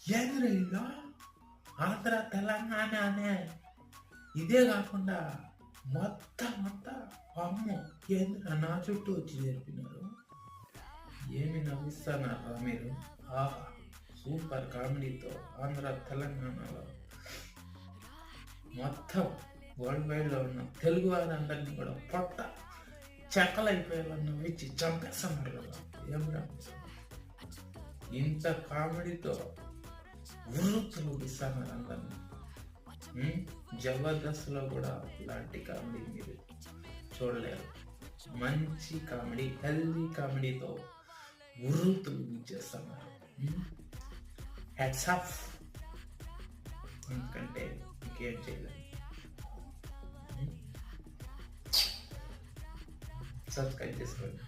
ఏంద్రా ఆంధ్ర తెలంగాణ అనే ఇదే కాకుండా మొత్తం అమ్మో ఏంద్ర నా చుట్టూ వచ్చి చేరిపినారు. ఏమి నవ్విస్తున్నారా మీరు? ఆహా, సూపర్ కామెడీతో ఆంధ్ర తెలంగాణలో మొత్తం వరల్డ్ వైడ్లో ఉన్న తెలుగు వారందరినీ కూడా పొట్ట చెక్కలైపోయేలా నవ్వించి చంపేస్తున్నారు కదా. ఏం ఇంత కామెడీతో వృత్తులు ఇస్తున్నారు అందరినీ. జబర్దస్త్లో కూడా ఇలాంటి కామెడీ మీరు చూడలేరు. మంచి కామెడీ, హెల్దీ కామెడీతో వృత్తులు ఇచ్చేస్తున్నారు. Hats off. ఎందుకంటే ఇంకేం చేయలేదు. సబ్స్క్రైబ్ చేసుకోండి.